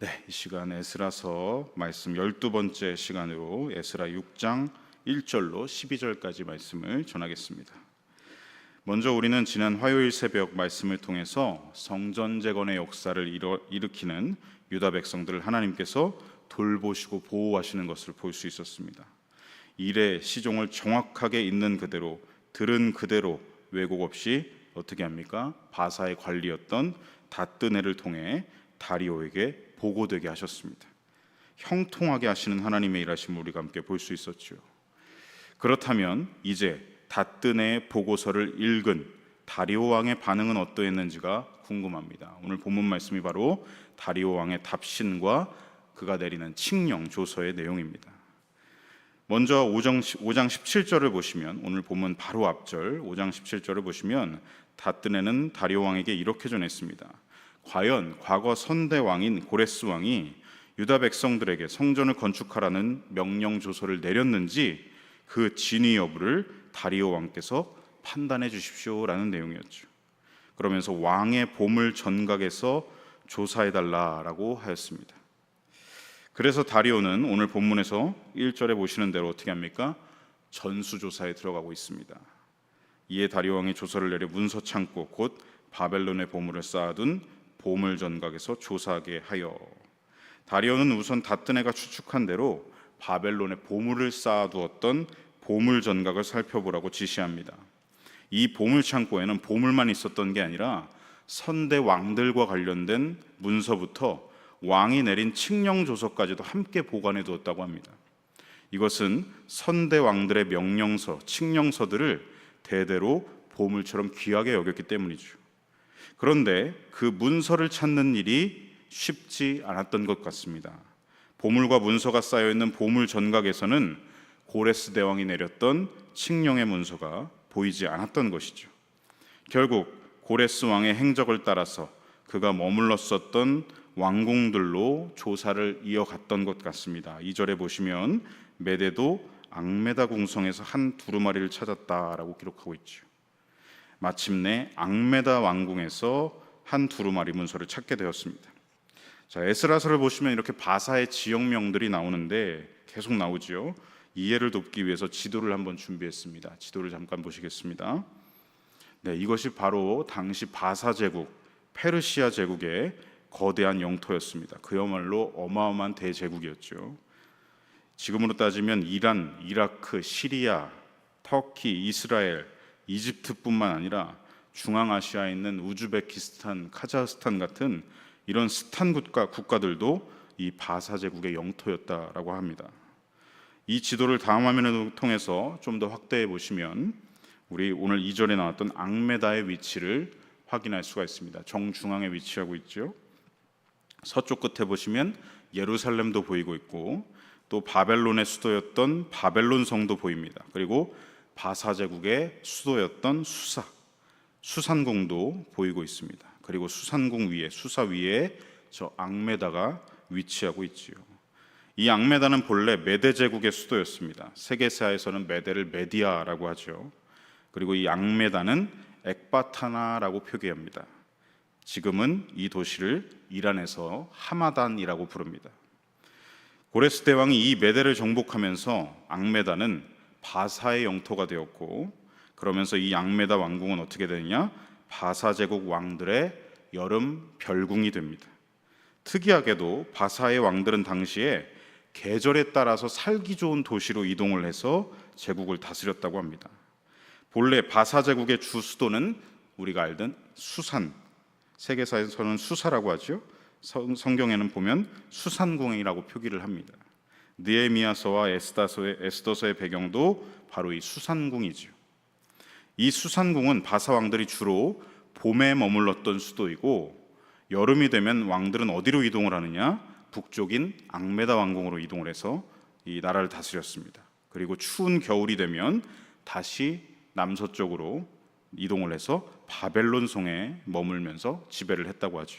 이 시간 에스라서 말씀 12번째 시간으로 에스라 6장 1절로 12절까지 말씀을 전하겠습니다. 먼저 우리는 지난 화요일 새벽 말씀을 통해서 성전 재건의 역사를 일으키는 유다 백성들을 하나님께서 돌보시고 보호하시는 것을 볼 수 있었습니다. 일의 시종을 정확하게 있는 그대로 들은 그대로 왜곡 없이 어떻게 합니까? 바사의 관리였던 다뜨네를 통해 다리오에게 보고되게 하셨습니다. 형통하게 하시는 하나님의 일하심을 우리가 함께 볼 수 있었죠. 그렇다면 이제 다뜨네의 보고서를 읽은 다리오 왕의 반응은 어떠했는지가 궁금합니다. 오늘 본문 말씀이 바로 다리오 왕의 답신과 그가 내리는 칙령 조서의 내용입니다. 먼저 5장 17절을 보시면, 오늘 본문 바로 앞절 5장 17절을 보시면 다뜨네는 다리오 왕에게 이렇게 전했습니다. 과연 과거 선대 왕인 고레스 왕이 유다 백성들에게 성전을 건축하라는 명령 조서를 내렸는지 그 진위 여부를 다리오 왕께서 판단해 주십시오라는 내용이었죠. 그러면서 왕의 보물 전각에서 조사해 달라라고 하였습니다. 그래서 다리오는 오늘 본문에서 1절에 보시는 대로 어떻게 합니까? 전수조사에 들어가고 있습니다. 이에 다리오 왕이 조서를 내려 문서 창고 곧 바벨론의 보물을 쌓아둔 보물 전각에서 조사하게 하여, 다리오는 우선 다뜨네가 추측한 대로 바벨론의 보물을 쌓아두었던 보물 전각을 살펴보라고 지시합니다. 이 보물 창고에는 보물만 있었던 게 아니라 선대 왕들과 관련된 문서부터 왕이 내린 칙령 조서까지도 함께 보관해 두었다고 합니다. 이것은 선대 왕들의 명령서, 칙령서들을 대대로 보물처럼 귀하게 여겼기 때문이죠. 그런데 그 문서를 찾는 일이 쉽지 않았던 것 같습니다. 보물과 문서가 쌓여있는 보물 전각에서는 고레스 대왕이 내렸던 칙령의 문서가 보이지 않았던 것이죠. 결국 고레스 왕의 행적을 따라서 그가 머물렀었던 왕궁들로 조사를 이어갔던 것 같습니다. 2절에 보시면 메대도 앙메다 궁성에서 한 두루마리를 찾았다라고 기록하고 있죠. 마침내 앙메다 왕궁에서 한 두루마리 문서를 찾게 되었습니다. 자, 에스라서를 보시면 이렇게 바사의 지역명들이 나오는데 계속 나오죠. 이해를 돕기 위해서 지도를 한번 준비했습니다. 지도를 잠깐 보시겠습니다. 이것이 바로 당시 바사 제국, 페르시아 제국의 거대한 영토였습니다. 그야말로 어마어마한 대제국이었죠. 지금으로 따지면 이란, 이라크, 시리아, 터키, 이스라엘, 이집트뿐만 아니라 중앙아시아에 있는 우즈베키스탄, 카자흐스탄 같은 이런 스탄 국가들도 이 바사 제국의 영토였다라고 합니다. 이 지도를 다음 화면을 통해서 좀 더 확대해 보시면 우리 오늘 2절에 나왔던 앙메다의 위치를 확인할 수가 있습니다. 정중앙에 위치하고 있죠. 서쪽 끝에 보시면 예루살렘도 보이고 있고, 또 바벨론의 수도였던 바벨론 성도 보입니다. 그리고 바사 제국의 수도였던 수산궁도 보이고 있습니다. 그리고 수산궁 위에, 수사 위에 저 앙메다가 위치하고 있지요. 이 앙메다는 본래 메데 제국의 수도였습니다. 세계사에서는 메데를 메디아라고 하죠. 그리고 이 앙메다는 엑바타나라고 표기합니다. 지금은 이 도시를 이란에서 하마단이라고 부릅니다. 고레스 대왕이 이 메데를 정복하면서 앙메다는 바사의 영토가 되었고, 그러면서 이 앙메다 왕궁은 어떻게 되느냐? 바사 제국 왕들의 여름 별궁이 됩니다. 특이하게도 바사의 왕들은 당시에 계절에 따라서 살기 좋은 도시로 이동을 해서 제국을 다스렸다고 합니다. 본래 바사 제국의 주 수도는 우리가 알던 수산, 세계사에서는 수사라고 하죠. 성경에는 보면 수산궁이라고 표기를 합니다. 느헤미야서와 에스더서의 배경도 바로 이 수산궁이죠. 이 수산궁은 바사 왕들이 주로 봄에 머물렀던 수도이고, 여름이 되면 왕들은 어디로 이동을 하느냐? 북쪽인 앙메다 왕궁으로 이동을 해서 이 나라를 다스렸습니다. 그리고 추운 겨울이 되면 다시 남서쪽으로 이동을 해서 바벨론 성에 머물면서 지배를 했다고 하죠.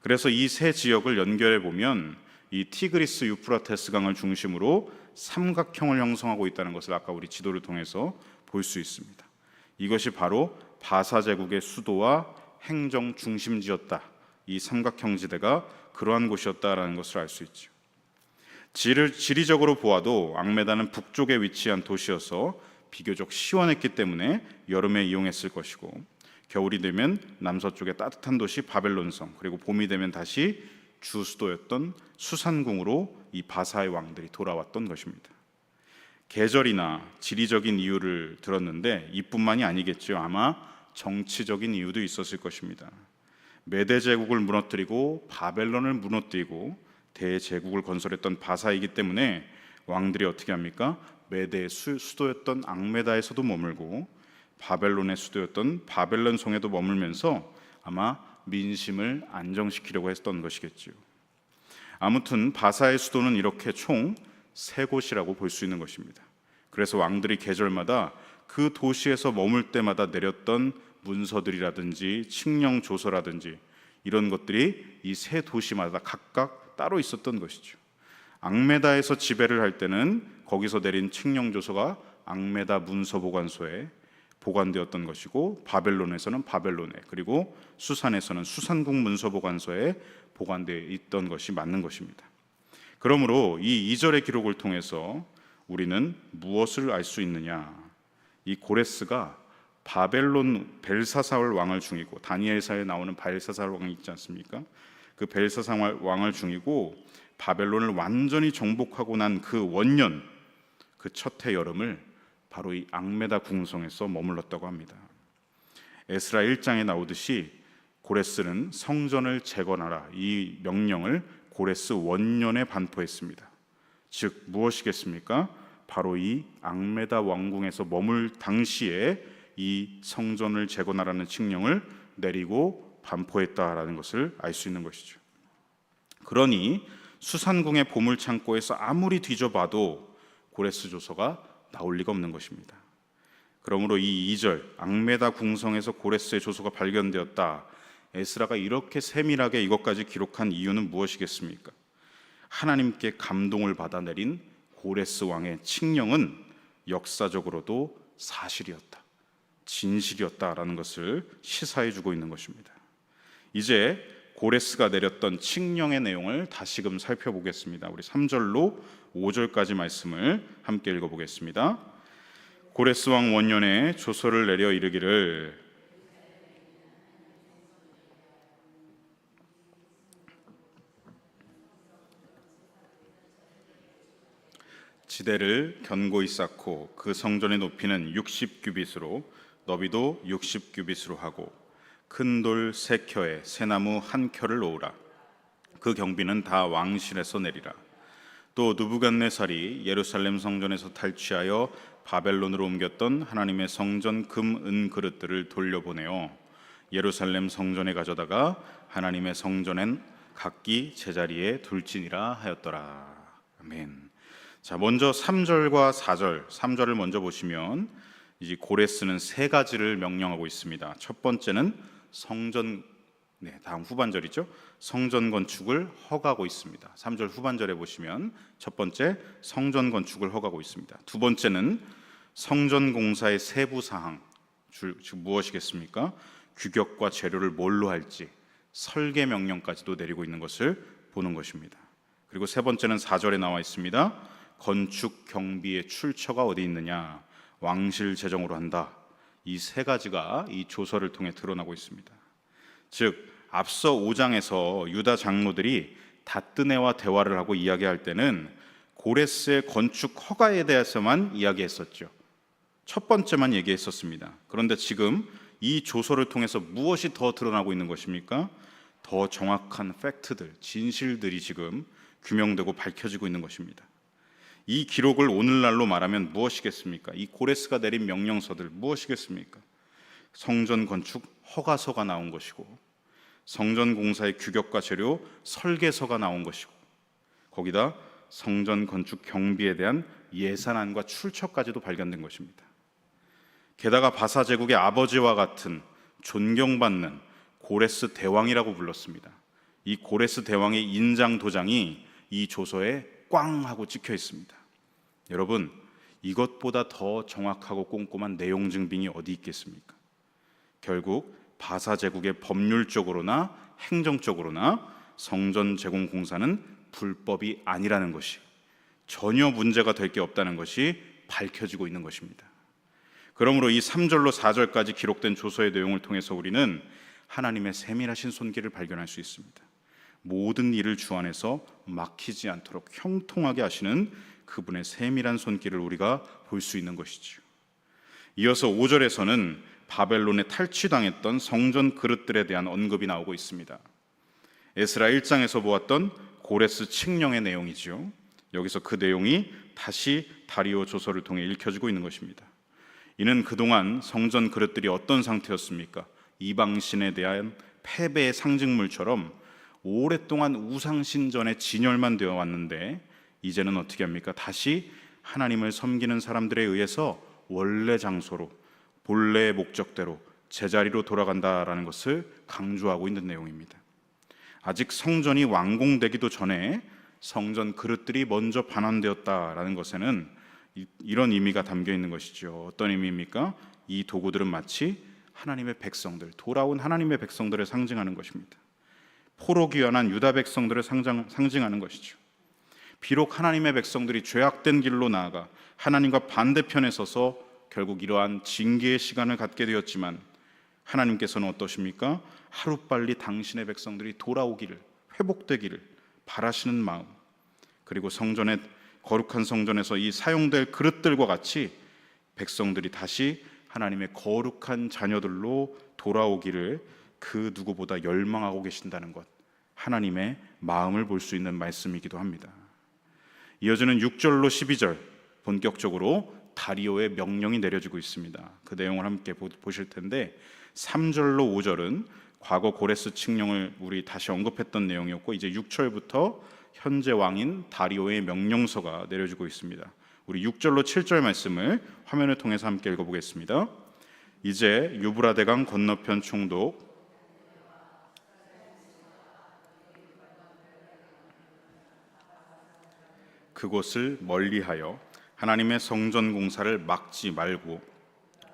그래서 이 세 지역을 연결해 보면 이 티그리스 유프라테스 강을 중심으로 삼각형을 형성하고 있다는 것을 아까 우리 지도를 통해서 볼 수 있습니다. 이것이 바로 바사 제국의 수도와 행정 중심지였다, 이 삼각형지대가 그러한 곳이었다라는 것을 알 수 있죠. 지리적으로 보아도 앙메다는 북쪽에 위치한 도시여서 비교적 시원했기 때문에 여름에 이용했을 것이고, 겨울이 되면 남서쪽의 따뜻한 도시 바벨론성, 그리고 봄이 되면 다시 주수도였던 수산궁으로 이 바사의 왕들이 돌아왔던 것입니다. 계절이나 지리적인 이유를 들었는데 이뿐만이 아니겠죠. 아마 정치적인 이유도 있었을 것입니다. 메대 제국을 무너뜨리고 바벨론을 무너뜨리고 대제국을 건설했던 바사이기 때문에 왕들이 어떻게 합니까? 메대의 수도였던 앙메다에서도 머물고 바벨론의 수도였던 바벨론 성에도 머물면서 아마 민심을 안정시키려고 했던 것이겠죠. 아무튼 바사의 수도는 이렇게 총 3곳이라고 볼 수 있는 것입니다. 그래서 왕들이 계절마다 그 도시에서 머물 때마다 내렸던 문서들이라든지 칙령 조서라든지 이런 것들이 이 3도시마다 각각 따로 있었던 것이죠. 앙메다에서 지배를 할 때는 거기서 내린 칙령 조서가 앙메다 문서보관소에 보관되었던 것이고, 바벨론에서는 바벨론에, 그리고 수산에서는 수산국 문서보관소에 보관되어 있던 것이 맞는 것입니다. 그러므로 이 2절의 기록을 통해서 우리는 무엇을 알 수 있느냐? 이 고레스가 바벨론 벨사살 왕을 중이고, 다니엘사에 나오는 벨사살 왕이 있지 않습니까? 그 벨사살 왕을 중이고 바벨론을 완전히 정복하고 난 그 원년, 그 첫 해 여름을 바로 이 앙메다 궁성에서 머물렀다고 합니다. 에스라 1장에 나오듯이 고레스는 성전을 재건하라, 이 명령을 고레스 원년에 반포했습니다. 즉 무엇이겠습니까? 바로 이 앙메다 왕궁에서 머물 당시에 이 성전을 재건하라는 칙령을 내리고 반포했다라는 것을 알 수 있는 것이죠. 그러니 수산궁의 보물창고에서 아무리 뒤져봐도 고레스 조서가 나올 리가 없는 것입니다. 그러므로 이 2절 앙메다 궁성에서 고레스의 조서가 발견되었다, 에스라가 이렇게 세밀하게 이것까지 기록한 이유는 무엇이겠습니까? 하나님께 감동을 받아 내린 고레스 왕의 칙령은 역사적으로도 사실이었다, 진실이었다라는 것을 시사해 주고 있는 것입니다. 이제 고레스가 내렸던 칙령의 내용을 다시금 살펴보겠습니다. 우리 3절로 5절까지 말씀을 함께 읽어보겠습니다. 고레스 왕 원년에 조서를 내려 이르기를, 지대를 견고히 쌓고 그 성전의 높이는 60규빗으로 너비도 60규빗으로 하고 큰 돌 3켜에 새나무 1켜를 놓으라. 그 경비는 다 왕실에서 내리라. 또 느부갓네살이 예루살렘 성전에서 탈취하여 바벨론으로 옮겼던 하나님의 성전 금, 은 그릇들을 돌려보내어 예루살렘 성전에 가져다가 하나님의 성전엔 각기 제자리에 둘지니라 하였더라. 아멘. 자, 먼저 3절과 4절, 3절을 먼저 보시면 이제 고레스는 3가지를 명령하고 있습니다. 첫 번째는 성전, 다음 후반절이죠. 성전 건축을 허가하고 있습니다. 3절 후반절에 보시면 첫 번째 성전 건축을 허가하고 있습니다. 두 번째는 성전 공사의 세부 사항, 즉 무엇이겠습니까? 규격과 재료를 뭘로 할지 설계 명령까지도 내리고 있는 것을 보는 것입니다. 그리고 세 번째는 4절에 나와 있습니다. 건축 경비의 출처가 어디 있느냐? 왕실 재정으로 한다. 이 3가지가 이 조서를 통해 드러나고 있습니다. 즉 앞서 5장에서 유다 장로들이 다뜨네와 대화를 하고 이야기할 때는 고레스의 건축 허가에 대해서만 이야기했었죠. 첫 번째만 얘기했었습니다. 그런데 지금 이 조서를 통해서 무엇이 더 드러나고 있는 것입니까? 더 정확한 팩트들, 진실들이 지금 규명되고 밝혀지고 있는 것입니다. 이 기록을 오늘날로 말하면 무엇이겠습니까? 이 고레스가 내린 명령서들 무엇이겠습니까? 성전 건축 허가서가 나온 것이고, 성전 공사의 규격과 재료 설계서가 나온 것이고, 거기다 성전 건축 경비에 대한 예산안과 출처까지도 발견된 것입니다. 게다가 바사 제국의 아버지와 같은 존경받는 고레스 대왕이라고 불렀습니다. 이 고레스 대왕의 인장 도장이 이 조서에 꽝 하고 찍혀 있습니다. 여러분, 이것보다 더 정확하고 꼼꼼한 내용 증빙이 어디 있겠습니까? 결국 바사 제국의 법률적으로나 행정적으로나 성전 제공 공사는 불법이 아니라는 것이, 전혀 문제가 될 게 없다는 것이 밝혀지고 있는 것입니다. 그러므로 이 3절로 4절까지 기록된 조서의 내용을 통해서 우리는 하나님의 세밀하신 손길을 발견할 수 있습니다. 모든 일을 주 안에서 막히지 않도록 형통하게 하시는 그분의 세밀한 손길을 우리가 볼 수 있는 것이죠. 이어서 5절에서는 바벨론에 탈취당했던 성전 그릇들에 대한 언급이 나오고 있습니다. 에스라 1장에서 보았던 고레스 칙령의 내용이죠. 여기서 그 내용이 다시 다리오 조서를 통해 읽혀지고 있는 것입니다. 이는 그동안 성전 그릇들이 어떤 상태였습니까? 이방신에 대한 패배의 상징물처럼 오랫동안 우상신전에 진열만 되어 왔는데, 이제는 어떻게 합니까? 다시 하나님을 섬기는 사람들에 의해서 원래 장소로, 본래의 목적대로 제자리로 돌아간다라는 것을 강조하고 있는 내용입니다. 아직 성전이 완공되기도 전에 성전 그릇들이 먼저 반환되었다라는 것에는 이런 의미가 담겨 있는 것이죠. 어떤 의미입니까? 이 도구들은 마치 하나님의 백성들, 돌아온 하나님의 백성들을 상징하는 것입니다. 포로 귀환한 유다 백성들을 상징하는 것이죠. 비록 하나님의 백성들이 죄악된 길로 나아가 하나님과 반대편에 서서 결국 이러한 징계의 시간을 갖게 되었지만, 하나님께서는 어떠십니까? 하루빨리 당신의 백성들이 돌아오기를, 회복되기를 바라시는 마음, 그리고 성전의 거룩한 성전에서 이 사용될 그릇들과 같이 백성들이 다시 하나님의 거룩한 자녀들로 돌아오기를 그 누구보다 열망하고 계신다는 것, 하나님의 마음을 볼 수 있는 말씀이기도 합니다. 이어지는 6절로 12절, 본격적으로 다리오의 명령이 내려지고 있습니다. 그 내용을 함께 보실 텐데, 3절로 5절은 과거 고레스 칙령을 우리 다시 언급했던 내용이었고, 이제 6절부터 현재 왕인 다리오의 명령서가 내려지고 있습니다. 우리 6절로 7절 말씀을 화면을 통해서 함께 읽어보겠습니다. 이제 유브라데강 건너편 총독 그곳을 멀리하여 하나님의 성전 공사를 막지 말고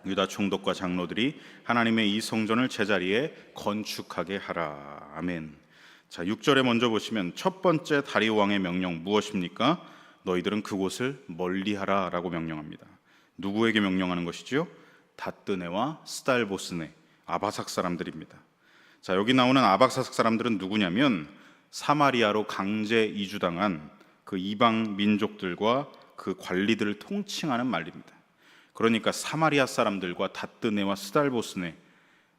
유다 총독과 장로들이 하나님의 이 성전을 제자리에 건축하게 하라. 아멘. 자, 6절에 먼저 보시면 첫 번째 다리오 왕의 명령 무엇입니까? 너희들은 그곳을 멀리하라 라고 명령합니다. 누구에게 명령하는 것이죠? 다뜨네와 스달보스네, 아바삭 사람들입니다. 자, 여기 나오는 아바삭 사람들은 누구냐면 사마리아로 강제 이주당한 그 이방 민족들과 그 관리들을 통칭하는 말입니다. 그러니까 사마리아 사람들과 다뜨네와 스달보스네,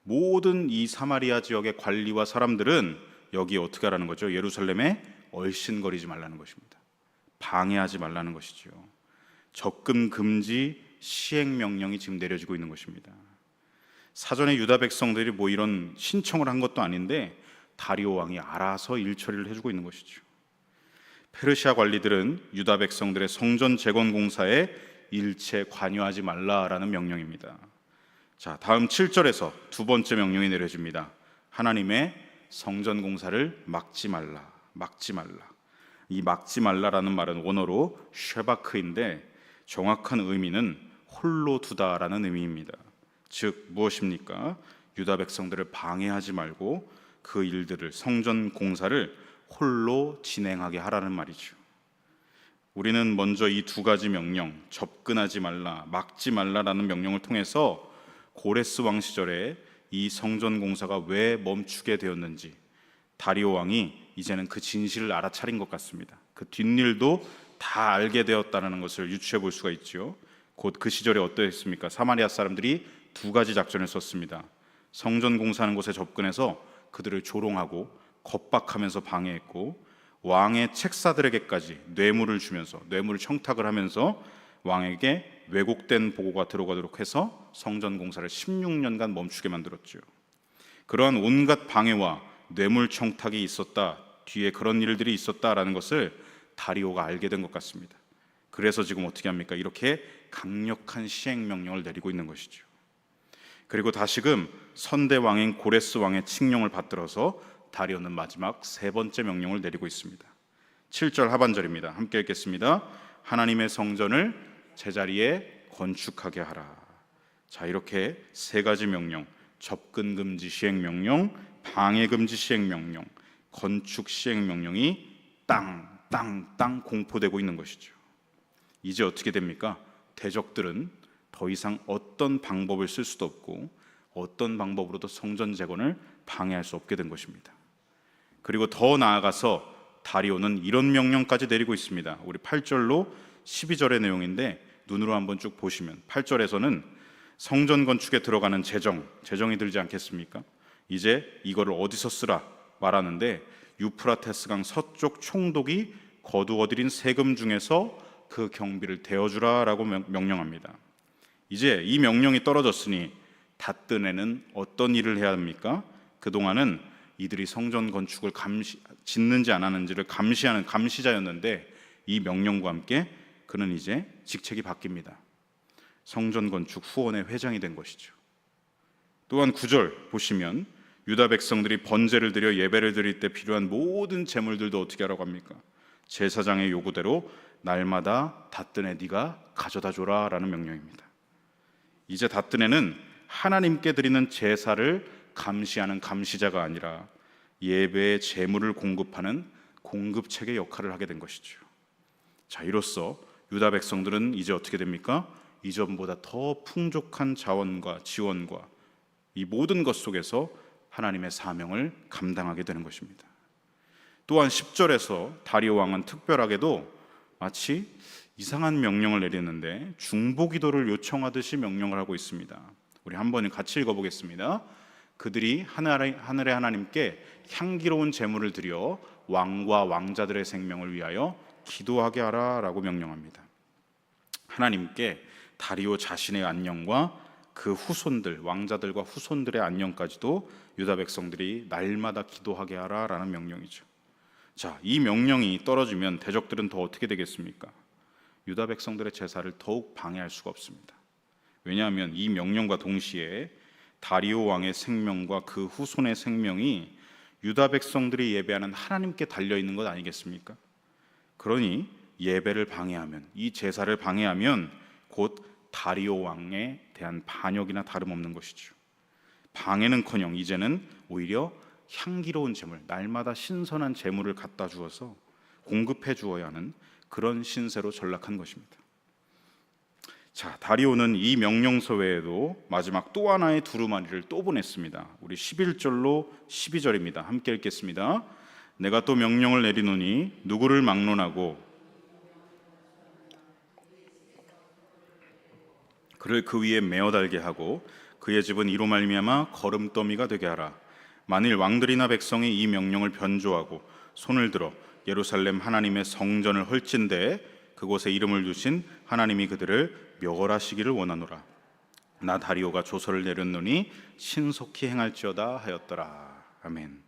모든 이 사마리아 지역의 관리와 사람들은 여기 어떻게 하라는 거죠? 예루살렘에 얼씬거리지 말라는 것입니다. 방해하지 말라는 것이죠. 접근 금지 시행 명령이 지금 내려지고 있는 것입니다. 사전에 유다 백성들이 뭐 이런 신청을 한 것도 아닌데 다리오 왕이 알아서 일처리를 해주고 있는 것이죠. 페르시아 관리들은 유다 백성들의 성전 재건 공사에 일체 관여하지 말라라는 명령입니다. 자, 다음 7절에서 두 번째 명령이 내려집니다. 하나님의 성전 공사를 막지 말라, 막지 말라. 이 막지 말라라는 말은 원어로 쉐바크인데 정확한 의미는 홀로 두다라는 의미입니다. 즉 무엇입니까? 유다 백성들을 방해하지 말고 그 일들을, 성전 공사를 홀로 진행하게 하라는 말이죠. 우리는 먼저 이 두 가지 명령, 접근하지 말라, 막지 말라라는 명령을 통해서 고레스 왕 시절에 이 성전 공사가 왜 멈추게 되었는지, 다리오 왕이 이제는 그 진실을 알아차린 것 같습니다. 그 뒷일도 다 알게 되었다는 것을 유추해 볼 수가 있죠. 곧 그 시절에 어떠했습니까? 사마리아 사람들이 두 가지 작전을 썼습니다. 성전 공사하는 곳에 접근해서 그들을 조롱하고 겁박하면서 방해했고, 왕의 책사들에게까지 뇌물을 주면서, 뇌물을 청탁을 하면서 왕에게 왜곡된 보고가 들어가도록 해서 성전 공사를 16년간 멈추게 만들었죠. 그러한 온갖 방해와 뇌물 청탁이 있었다, 뒤에 그런 일들이 있었다라는 것을 다리오가 알게 된 것 같습니다. 그래서 지금 어떻게 합니까? 이렇게 강력한 시행 명령을 내리고 있는 것이죠. 그리고 다시금 선대 왕인 고레스 왕의 칙령을 받들어서 다리오는 마지막 세 번째 명령을 내리고 있습니다. 7절 하반절입니다. 함께 읽겠습니다. 하나님의 성전을 제자리에 건축하게 하라. 자, 이렇게 세 가지 명령, 접근 금지 시행 명령, 방해 금지 시행 명령, 건축 시행 명령이 땅 공포되고 있는 것이죠. 이제 어떻게 됩니까? 대적들은 더 이상 어떤 방법을 쓸 수도 없고 어떤 방법으로도 성전 재건을 방해할 수 없게 된 것입니다. 그리고 더 나아가서 다리오는 이런 명령까지 내리고 있습니다. 우리 8절로 12절의 내용인데 눈으로 한번 쭉 보시면 8절에서는 성전 건축에 들어가는 재정이 들지 않겠습니까? 이제 이거를 어디서 쓰라 말하는데 유프라테스강 서쪽 총독이 거두어들인 세금 중에서 그 경비를 대어주라라고 명령합니다. 이제 이 명령이 떨어졌으니 닷뜬에는 어떤 일을 해야 합니까? 그동안은 이들이 성전 건축을 짓는지 안 하는지를 감시하는 감시자였는데 이 명령과 함께 그는 이제 직책이 바뀝니다. 성전 건축 후원의 회장이 된 것이죠. 또한 9절 보시면 유다 백성들이 번제를 드려 예배를 드릴 때 필요한 모든 제물들도 어떻게 하라고 합니까? 제사장의 요구대로 날마다 닷뜬에 네가 가져다 줘라 라는 명령입니다. 이제 닷뜬에는 하나님께 드리는 제사를 감시하는 감시자가 아니라 예배의 제물을 공급하는 공급책의 역할을 하게 된 것이죠. 자, 이로써 유다 백성들은 이제 어떻게 됩니까? 이전보다 더 풍족한 자원과 지원과 이 모든 것 속에서 하나님의 사명을 감당하게 되는 것입니다. 또한 10절에서 다리오 왕은 특별하게도 마치 이상한 명령을 내리는데 중보기도를 요청하듯이 명령을 하고 있습니다. 우리 한번 같이 읽어보겠습니다. 그들이 하늘의 하나님께 향기로운 제물을 드려 왕과 왕자들의 생명을 위하여 기도하게 하라라고 명령합니다. 하나님께 다리오 자신의 안녕과 그 후손들, 왕자들과 후손들의 안녕까지도 유다 백성들이 날마다 기도하게 하라라는 명령이죠. 자, 이 명령이 떨어지면 대적들은 더 어떻게 되겠습니까? 유다 백성들의 제사를 더욱 방해할 수가 없습니다. 왜냐하면 이 명령과 동시에 다리오 왕의 생명과 그 후손의 생명이 유다 백성들이 예배하는 하나님께 달려 있는 것 아니겠습니까? 그러니 예배를 방해하면, 이 제사를 방해하면 곧 다리오 왕에 대한 반역이나 다름없는 것이죠. 방해는커녕 이제는 오히려 향기로운 제물, 날마다 신선한 제물을 갖다 주어서 공급해 주어야 하는 그런 신세로 전락한 것입니다. 자, 다리오는 이 명령서 외에도 마지막 또 하나의 두루마리를 또 보냈습니다. 우리 11절로 12절입니다. 함께 읽겠습니다. 내가 또 명령을 내리노니 누구를 막론하고 그를 그 위에 메어 달게 하고 그의 집은 이로 말미암아 거름더미가 되게 하라. 만일 왕들이나 백성이 이 명령을 변조하고 손을 들어 예루살렘 하나님의 성전을 헐진데 그곳에 이름을 두신 하나님이 그들을 멸하시기를 원하노라. 나 다리오가 조서를 내렸노니 신속히 행할지어다 하였더라. 아멘.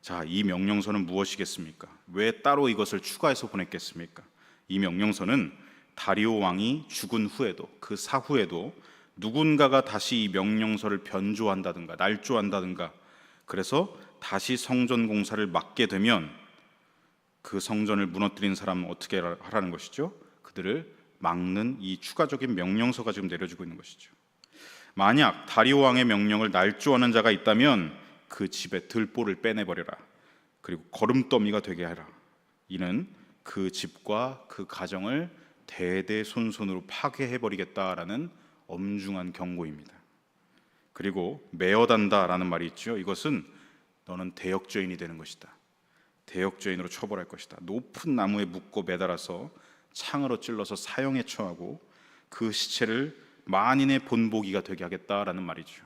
자, 이 명령서는 무엇이겠습니까? 왜 따로 이것을 추가해서 보냈겠습니까? 이 명령서는 다리오 왕이 죽은 후에도, 그 사후에도 누군가가 다시 이 명령서를 변조한다든가 날조한다든가 그래서 다시 성전 공사를 막게 되면 그 성전을 무너뜨린 사람은 어떻게 하라는 것이죠? 그들을 막는 이 추가적인 명령서가 지금 내려지고 있는 것이죠. 만약 다리오 왕의 명령을 날조하는 자가 있다면 그 집에 들보를 빼내버려라. 그리고 거름더미가 되게 하라. 이는 그 집과 그 가정을 대대손손으로 파괴해버리겠다라는 엄중한 경고입니다. 그리고 매어단다라는 말이 있죠. 이것은 너는 대역죄인이 되는 것이다. 대역죄인으로 처벌할 것이다. 높은 나무에 묶고 매달아서 창으로 찔러서 사형에 처하고 그 시체를 만인의 본보기가 되게 하겠다라는 말이죠.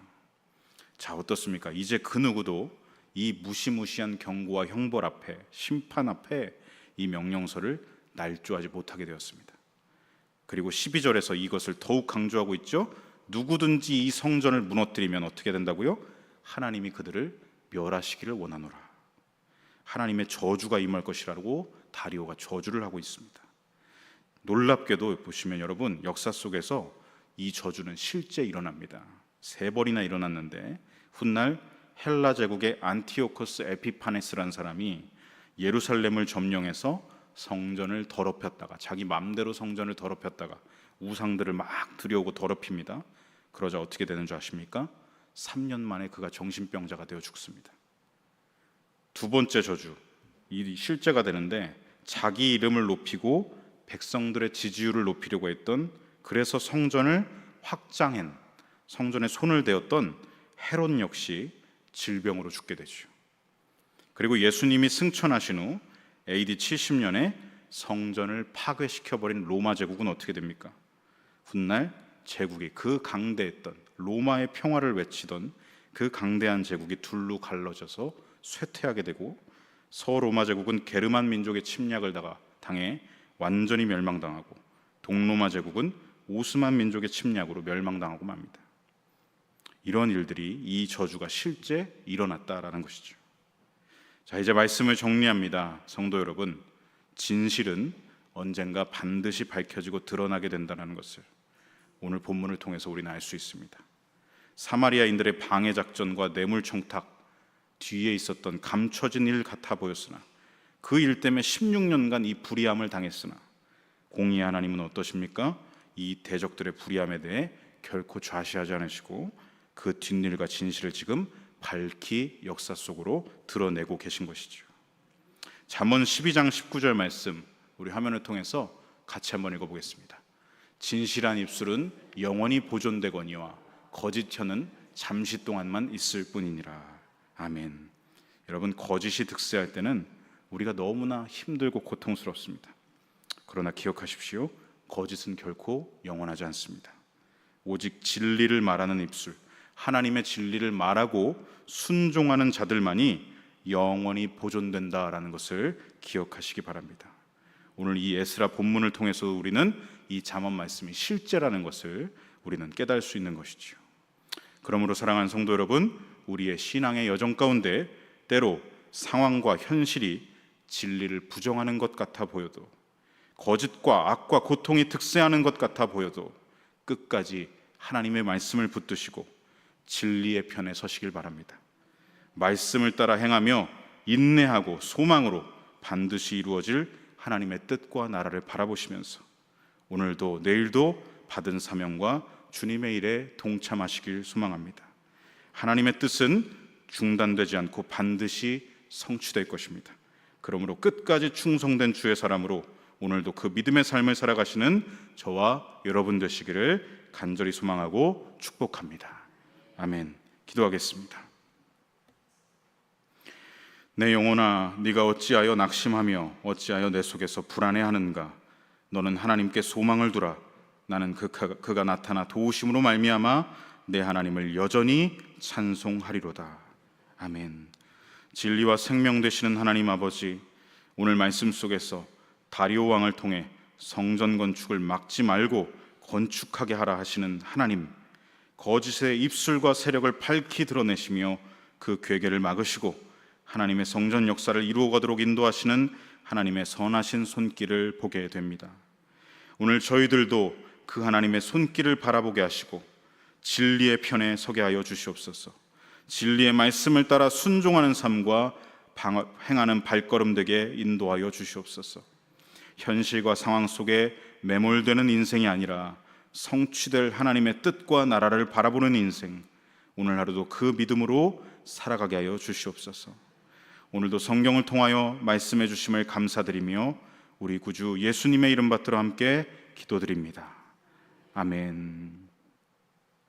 자, 어떻습니까? 이제 그 누구도 이 무시무시한 경고와 형벌 앞에, 심판 앞에 이 명령서를 날조하지 못하게 되었습니다. 그리고 12절에서 이것을 더욱 강조하고 있죠. 누구든지 이 성전을 무너뜨리면 어떻게 된다고요? 하나님이 그들을 멸하시기를 원하노라. 하나님의 저주가 임할 것이라고 다리오가 저주를 하고 있습니다. 놀랍게도 보시면 여러분, 역사 속에서 이 저주는 실제 일어납니다. 3번이나 일어났는데 훗날 헬라 제국의 안티오코스 에피파네스라는 사람이 예루살렘을 점령해서 성전을 더럽혔다가 자기 맘대로 성전을 더럽혔다가 우상들을 막 들여오고 더럽힙니다. 그러자 어떻게 되는 줄 아십니까? 3년 만에 그가 정신병자가 되어 죽습니다. 두 번째 저주, 이 실제가 되는데 자기 이름을 높이고 백성들의 지지율을 높이려고 했던, 그래서 성전을 확장한, 성전에 손을 대었던 헤롯 역시 질병으로 죽게 되죠. 그리고 예수님이 승천하신 후 AD 70년에 성전을 파괴시켜버린 로마 제국은 어떻게 됩니까? 훗날 제국이, 그 강대했던, 로마의 평화를 외치던 그 강대한 제국이 둘로 갈라져서 쇠퇴하게 되고, 서로마 제국은 게르만 민족의 침략을 당해 완전히 멸망당하고, 동로마 제국은 오스만 민족의 침략으로 멸망당하고 맙니다. 이런 일들이, 이 저주가 실제 일어났다라는 것이죠. 자, 이제 말씀을 정리합니다. 성도 여러분, 진실은 언젠가 반드시 밝혀지고 드러나게 된다는 것을 오늘 본문을 통해서 우리는 알 수 있습니다. 사마리아인들의 방해 작전과 뇌물 청탁 뒤에 있었던 감춰진 일 같아 보였으나, 그 일 때문에 16년간 이 불의함을 당했으나, 공의의 하나님은 어떠십니까? 이 대적들의 불의함에 대해 결코 좌시하지 않으시고 그 뒷일과 진실을 지금 밝히 역사 속으로 드러내고 계신 것이죠. 잠언 12장 19절 말씀, 우리 화면을 통해서 같이 한번 읽어보겠습니다. 진실한 입술은 영원히 보존되거니와 거짓 혀는 잠시 동안만 있을 뿐이니라. 아멘. 여러분, 거짓이 득세할 때는 우리가 너무나 힘들고 고통스럽습니다. 그러나 기억하십시오. 거짓은 결코 영원하지 않습니다. 오직 진리를 말하는 입술, 하나님의 진리를 말하고 순종하는 자들만이 영원히 보존된다라는 것을 기억하시기 바랍니다. 오늘 이 에스라 본문을 통해서 우리는 이 잠언 말씀이 실제라는 것을 우리는 깨달을 수 있는 것이죠. 그러므로 사랑하는 성도 여러분, 우리의 신앙의 여정 가운데 때로 상황과 현실이 진리를 부정하는 것 같아 보여도, 거짓과 악과 고통이 득세하는 것 같아 보여도 끝까지 하나님의 말씀을 붙드시고 진리의 편에 서시길 바랍니다. 말씀을 따라 행하며 인내하고 소망으로 반드시 이루어질 하나님의 뜻과 나라를 바라보시면서 오늘도 내일도 받은 사명과 주님의 일에 동참하시길 소망합니다. 하나님의 뜻은 중단되지 않고 반드시 성취될 것입니다. 그러므로 끝까지 충성된 주의 사람으로 오늘도 그 믿음의 삶을 살아가시는 저와 여러분 되시기를 간절히 소망하고 축복합니다. 아멘. 기도하겠습니다. 내 영혼아, 네가 어찌하여 낙심하며 어찌하여 내 속에서 불안해하는가? 너는 하나님께 소망을 두라. 나는 그가 나타나 도우심으로 말미암아 내 하나님을 여전히 찬송하리로다. 아멘. 진리와 생명 되시는 하나님 아버지, 오늘 말씀 속에서 다리오 왕을 통해 성전 건축을 막지 말고 건축하게 하라 하시는 하나님, 거짓의 입술과 세력을 밝히 드러내시며 그 괴계를 막으시고 하나님의 성전 역사를 이루어가도록 인도하시는 하나님의 선하신 손길을 보게 됩니다. 오늘 저희들도 그 하나님의 손길을 바라보게 하시고 진리의 편에 서게 하여 주시옵소서. 진리의 말씀을 따라 순종하는 삶과 행하는 발걸음 되게 인도하여 주시옵소서. 현실과 상황 속에 매몰되는 인생이 아니라 성취될 하나님의 뜻과 나라를 바라보는 인생, 오늘 하루도 그 믿음으로 살아가게 하여 주시옵소서. 오늘도 성경을 통하여 말씀해 주심을 감사드리며 우리 구주 예수님의 이름 받들어 함께 기도드립니다. 아멘.